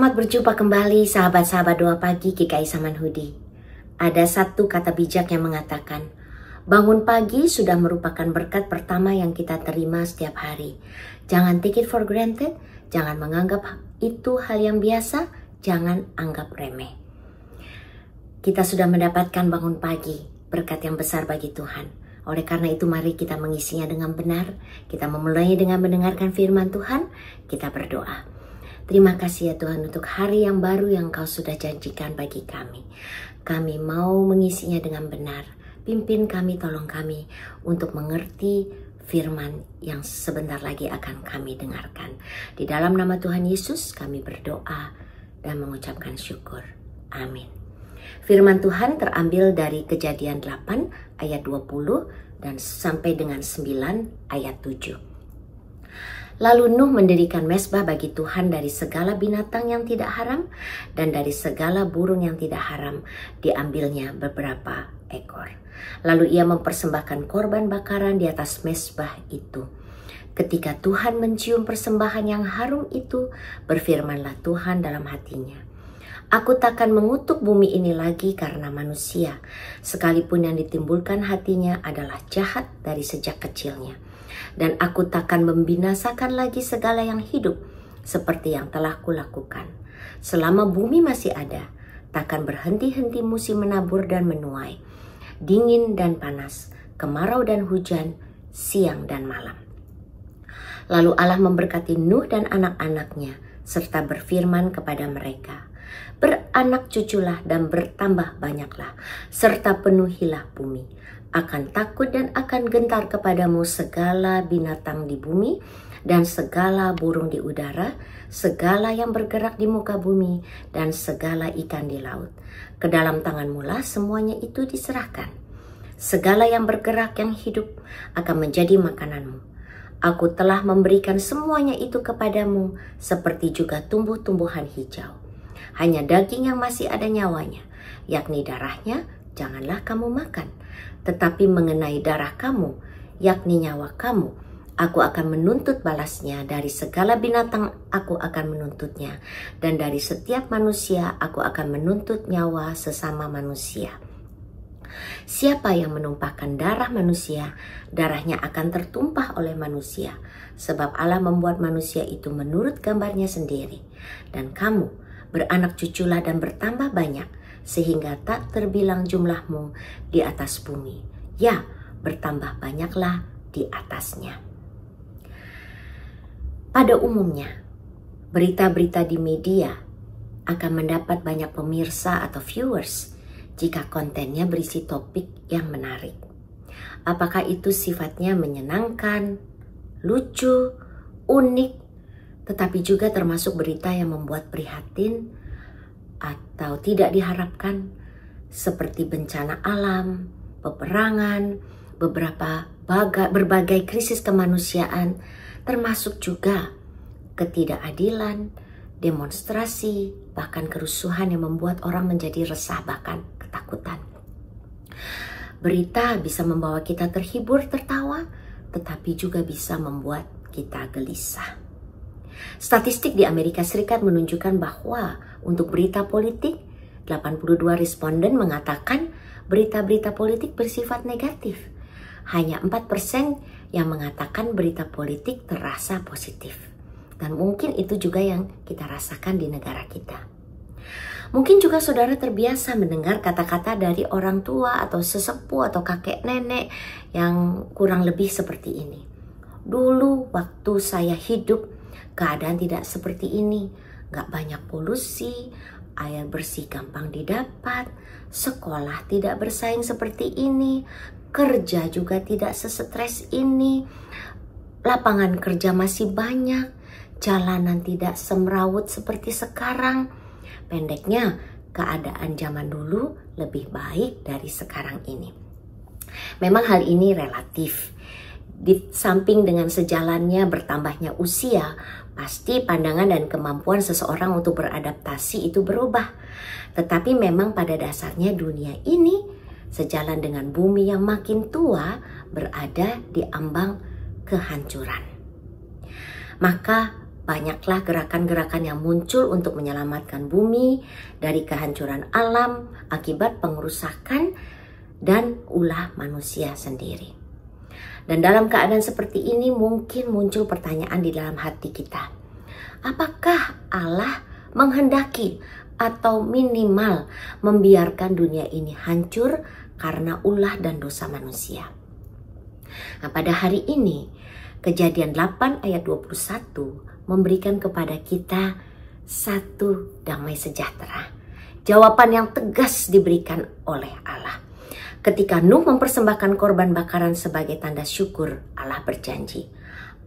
Selamat berjumpa kembali sahabat-sahabat doa pagi GKI Samanhudi. Ada satu kata bijak yang mengatakan, bangun pagi sudah merupakan berkat pertama yang kita terima setiap hari. Jangan take it for granted, jangan menganggap itu hal yang biasa, jangan anggap remeh. Kita sudah mendapatkan bangun pagi, berkat yang besar bagi Tuhan. Oleh karena itu mari kita mengisinya dengan benar, kita memulainya dengan mendengarkan firman Tuhan, kita berdoa. Terima kasih ya Tuhan untuk hari yang baru yang Kau sudah janjikan bagi kami. Kami mau mengisinya dengan benar. Pimpin kami, tolong kami untuk mengerti firman yang sebentar lagi akan kami dengarkan. Di dalam nama Tuhan Yesus kami berdoa dan mengucapkan syukur. Amin. Firman Tuhan terambil dari Kejadian 8 ayat 20 dan sampai dengan 9 ayat 7. Lalu Nuh mendirikan mezbah bagi Tuhan dari segala binatang yang tidak haram dan dari segala burung yang tidak haram, diambilnya beberapa ekor. Lalu ia mempersembahkan korban bakaran di atas mezbah itu. Ketika Tuhan mencium persembahan yang harum itu, berfirmanlah Tuhan dalam hatinya, Aku takkan mengutuk bumi ini lagi karena manusia, sekalipun yang ditimbulkan hatinya adalah jahat dari sejak kecilnya. Dan aku takkan membinasakan lagi segala yang hidup seperti yang telah kulakukan. Selama bumi masih ada, takkan berhenti-henti musim menabur dan menuai, dingin dan panas, kemarau dan hujan, siang dan malam. Lalu Allah memberkati Nuh dan anak-anaknya, serta berfirman kepada mereka, Beranak cuculah dan bertambah banyaklah, serta penuhilah bumi. Akan takut dan akan gentar kepadamu segala binatang di bumi dan segala burung di udara, segala yang bergerak di muka bumi dan segala ikan di laut. Ke dalam tanganmu lah semuanya itu diserahkan. Segala yang bergerak yang hidup akan menjadi makananmu. Aku telah memberikan semuanya itu kepadamu seperti juga tumbuh-tumbuhan hijau. Hanya daging yang masih ada nyawanya, yakni darahnya, janganlah kamu makan. Tetapi mengenai darah kamu, yakni nyawa kamu, aku akan menuntut balasnya. Dari segala binatang aku akan menuntutnya. Dan dari setiap manusia aku akan menuntut nyawa sesama manusia. Siapa yang menumpahkan darah manusia, darahnya akan tertumpah oleh manusia. Sebab Allah membuat manusia itu menurut gambarnya sendiri. Dan kamu beranak cuculah dan bertambah banyak, sehingga tak terbilang jumlahmu di atas bumi. Ya, bertambah banyaklah di atasnya. Pada umumnya, berita-berita di media akan mendapat banyak pemirsa atau viewers jika kontennya berisi topik yang menarik. Apakah itu sifatnya menyenangkan, lucu, unik, tetapi juga termasuk berita yang membuat prihatin atau tidak diharapkan, seperti bencana alam, peperangan, berbagai krisis kemanusiaan, termasuk juga ketidakadilan, demonstrasi, bahkan kerusuhan yang membuat orang menjadi resah bahkan ketakutan. Berita bisa membawa kita terhibur, tertawa, tetapi juga bisa membuat kita gelisah. Statistik di Amerika Serikat menunjukkan bahwa untuk berita politik, 82 responden mengatakan berita-berita politik bersifat negatif. Hanya 4% yang mengatakan berita politik terasa positif. Dan mungkin itu juga yang kita rasakan di negara kita. Mungkin juga saudara terbiasa mendengar kata-kata dari orang tua atau sesepuh atau kakek nenek yang kurang lebih seperti ini. Dulu waktu saya hidup, keadaan tidak seperti ini, gak banyak polusi, air bersih gampang didapat, sekolah tidak bersaing seperti ini, kerja juga tidak sesetres ini, lapangan kerja masih banyak, jalanan tidak semrawut seperti sekarang. Pendeknya, keadaan zaman dulu lebih baik dari sekarang ini. Memang hal ini relatif. Di samping dengan sejalannya bertambahnya usia, pasti pandangan dan kemampuan seseorang untuk beradaptasi itu berubah. Tetapi memang pada dasarnya dunia ini, sejalan dengan bumi yang makin tua, berada di ambang kehancuran. Maka banyaklah gerakan-gerakan yang muncul untuk menyelamatkan bumi dari kehancuran alam akibat pengerusakan dan ulah manusia sendiri. Dan dalam keadaan seperti ini mungkin muncul pertanyaan di dalam hati kita. Apakah Allah menghendaki atau minimal membiarkan dunia ini hancur karena ulah dan dosa manusia? Nah, pada hari ini Kejadian 8 ayat 21 memberikan kepada kita satu damai sejahtera. Jawaban yang tegas diberikan oleh Allah. Ketika Nuh mempersembahkan korban bakaran sebagai tanda syukur, Allah berjanji,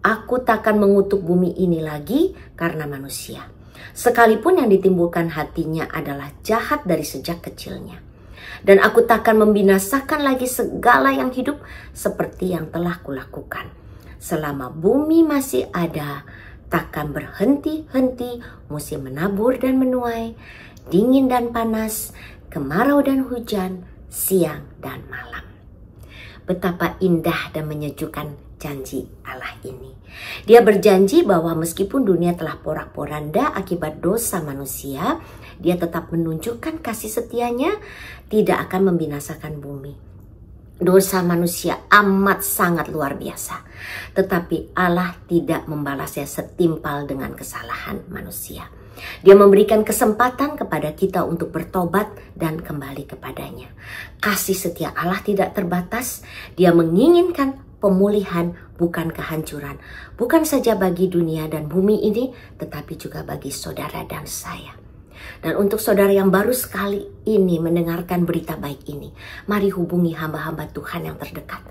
"Aku takkan mengutuk bumi ini lagi karena manusia, sekalipun yang ditimbulkan hatinya adalah jahat dari sejak kecilnya. Dan aku takkan membinasakan lagi segala yang hidup seperti yang telah kulakukan. Selama bumi masih ada, takkan berhenti-henti musim menabur dan menuai, dingin dan panas, kemarau dan hujan, siang dan malam." Betapa indah dan menyejukkan janji Allah ini. Dia berjanji bahwa meskipun dunia telah porak-poranda akibat dosa manusia, Dia tetap menunjukkan kasih setianya, tidak akan membinasakan bumi. Dosa manusia amat sangat luar biasa, tetapi Allah tidak membalasnya setimpal dengan kesalahan manusia. Dia memberikan kesempatan kepada kita untuk bertobat dan kembali kepadanya. Kasih setia Allah tidak terbatas. Dia menginginkan pemulihan, bukan kehancuran. Bukan saja bagi dunia dan bumi ini, tetapi juga bagi saudara dan saya. Dan untuk saudara yang baru sekali ini mendengarkan berita baik ini, mari hubungi hamba-hamba Tuhan yang terdekat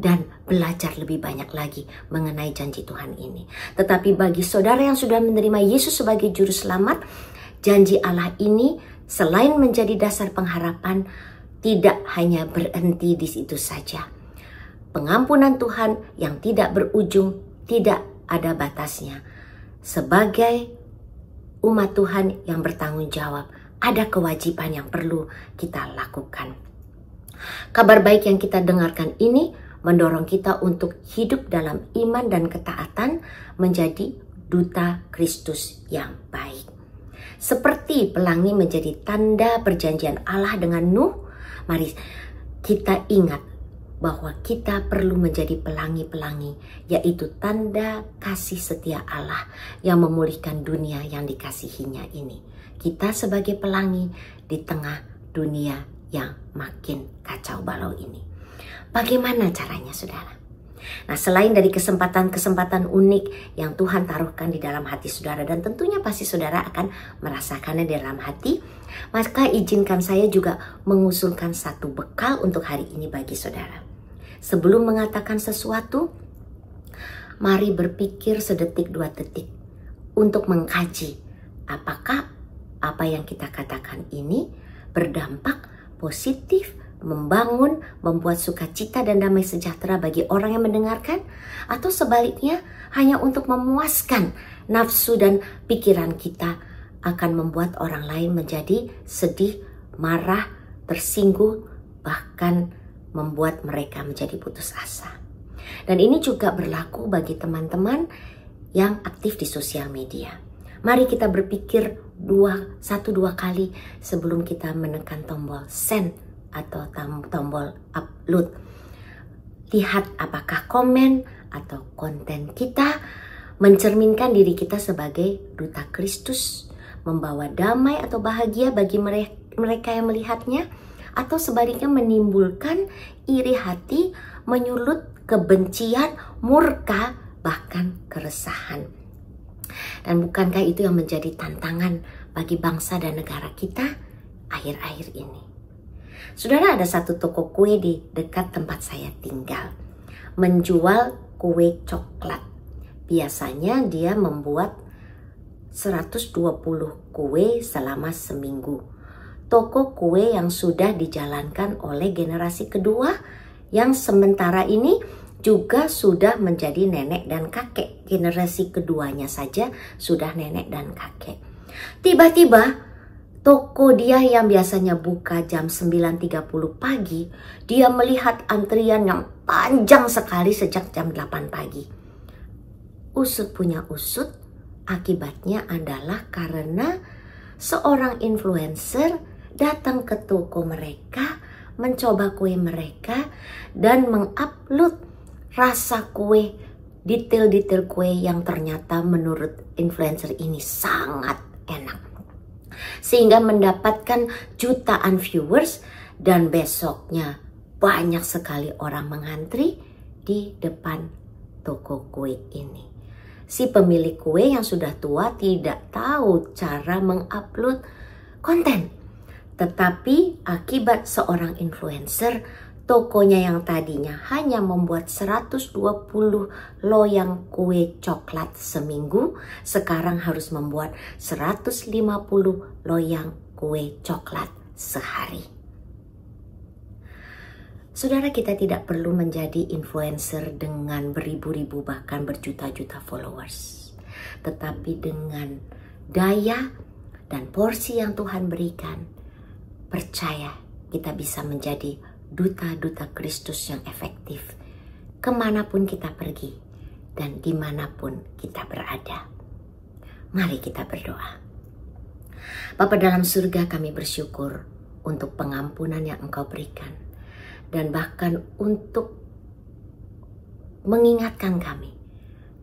dan belajar lebih banyak lagi mengenai janji Tuhan ini. Tetapi bagi saudara yang sudah menerima Yesus sebagai juru selamat, janji Allah ini selain menjadi dasar pengharapan, tidak hanya berhenti di situ saja. Pengampunan Tuhan yang tidak berujung, tidak ada batasnya. Sebagai umat Tuhan yang bertanggung jawab, ada kewajiban yang perlu kita lakukan. Kabar baik yang kita dengarkan ini mendorong kita untuk hidup dalam iman dan ketaatan, menjadi duta Kristus yang baik. Seperti pelangi menjadi tanda perjanjian Allah dengan Nuh, mari kita ingat bahwa kita perlu menjadi pelangi-pelangi, yaitu tanda kasih setia Allah yang memulihkan dunia yang dikasihinya ini. Kita sebagai pelangi di tengah dunia yang makin kacau balau ini. Bagaimana caranya, saudara? Nah, selain dari kesempatan-kesempatan unik yang Tuhan taruhkan di dalam hati saudara, dan tentunya pasti saudara akan merasakannya di dalam hati, maka izinkan saya juga mengusulkan satu bekal untuk hari ini bagi saudara. Sebelum mengatakan sesuatu, mari berpikir sedetik dua detik untuk mengkaji apakah apa yang kita katakan ini berdampak positif, membangun, membuat sukacita dan damai sejahtera bagi orang yang mendengarkan, atau sebaliknya hanya untuk memuaskan nafsu dan pikiran kita, akan membuat orang lain menjadi sedih, marah, tersinggung, bahkan membuat mereka menjadi putus asa. Dan ini juga berlaku bagi teman-teman yang aktif di sosial media. Mari kita berpikir satu dua kali sebelum kita menekan tombol send atau tombol upload. Lihat apakah komen atau konten kita mencerminkan diri kita sebagai duta Kristus, membawa damai atau bahagia bagi mereka yang melihatnya, atau sebaliknya menimbulkan iri hati, menyulut kebencian, murka, bahkan keresahan. Dan bukankah itu yang menjadi tantangan bagi bangsa dan negara kita akhir-akhir ini? Saudara, ada satu toko kue di dekat tempat saya tinggal, menjual kue coklat. Biasanya dia membuat 120 kue selama seminggu. Toko kue yang sudah dijalankan oleh generasi kedua, yang sementara ini juga sudah menjadi nenek dan kakek. Generasi keduanya saja sudah nenek dan kakek. Tiba-tiba toko dia yang biasanya buka jam 9.30 pagi, dia melihat antrian yang panjang sekali sejak jam 8 pagi. Usut punya usut, Akibatnya adalah karena seorang influencer datang ke toko mereka, mencoba kue mereka, dan mengupload rasa kue, detail-detail kue yang ternyata menurut influencer ini sangat enak. Sehingga mendapatkan jutaan viewers dan besoknya banyak sekali orang mengantri di depan toko kue ini. Si pemilik kue yang sudah tua tidak tahu cara mengupload konten. Tetapi akibat seorang influencer, tokonya yang tadinya hanya membuat 120 loyang kue coklat seminggu, sekarang harus membuat 150 loyang kue coklat sehari. Saudara, kita tidak perlu menjadi influencer dengan beribu-ribu bahkan berjuta-juta followers. Tetapi dengan daya dan porsi yang Tuhan berikan, percaya kita bisa menjadi duta-duta Kristus yang efektif kemanapun kita pergi dan dimanapun kita berada. Mari kita berdoa. Bapa dalam surga, kami bersyukur untuk pengampunan yang Engkau berikan. Dan bahkan untuk mengingatkan kami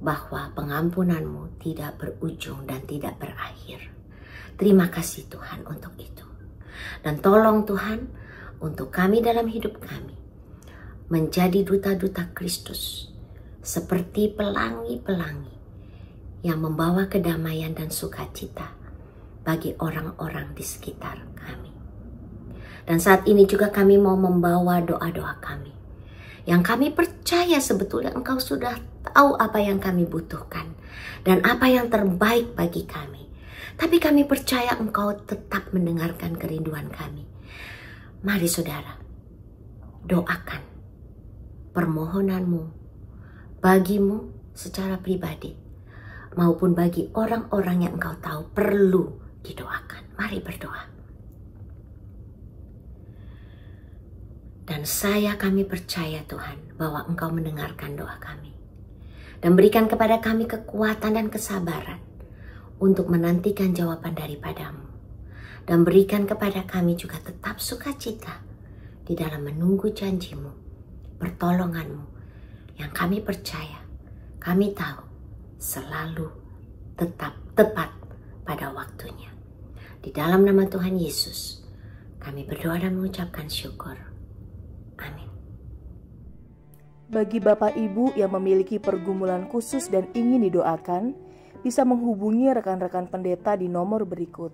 bahwa pengampunan-Mu tidak berujung dan tidak berakhir. Terima kasih Tuhan untuk itu. Dan tolong Tuhan untuk kami dalam hidup kami menjadi duta-duta Kristus seperti pelangi-pelangi yang membawa kedamaian dan sukacita bagi orang-orang di sekitar kami. Dan saat ini juga kami mau membawa doa-doa kami. Yang kami percaya sebetulnya Engkau sudah tahu apa yang kami butuhkan. Dan apa yang terbaik bagi kami. Tapi kami percaya Engkau tetap mendengarkan kerinduan kami. Mari saudara, doakan permohonanmu bagimu secara pribadi. Maupun bagi orang-orang yang Engkau tahu perlu didoakan. Mari berdoa. Dan kami percaya Tuhan bahwa Engkau mendengarkan doa kami. Dan berikan kepada kami kekuatan dan kesabaran untuk menantikan jawaban daripada-Mu. Dan berikan kepada kami juga tetap sukacita di dalam menunggu janji-Mu, pertolongan-Mu yang kami percaya, kami tahu selalu tetap tepat pada waktunya. Di dalam nama Tuhan Yesus, kami berdoa dan mengucapkan syukur. Amin. Bagi Bapak Ibu yang memiliki pergumulan khusus dan ingin didoakan, bisa menghubungi rekan-rekan pendeta di nomor berikut.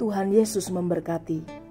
Tuhan Yesus memberkati.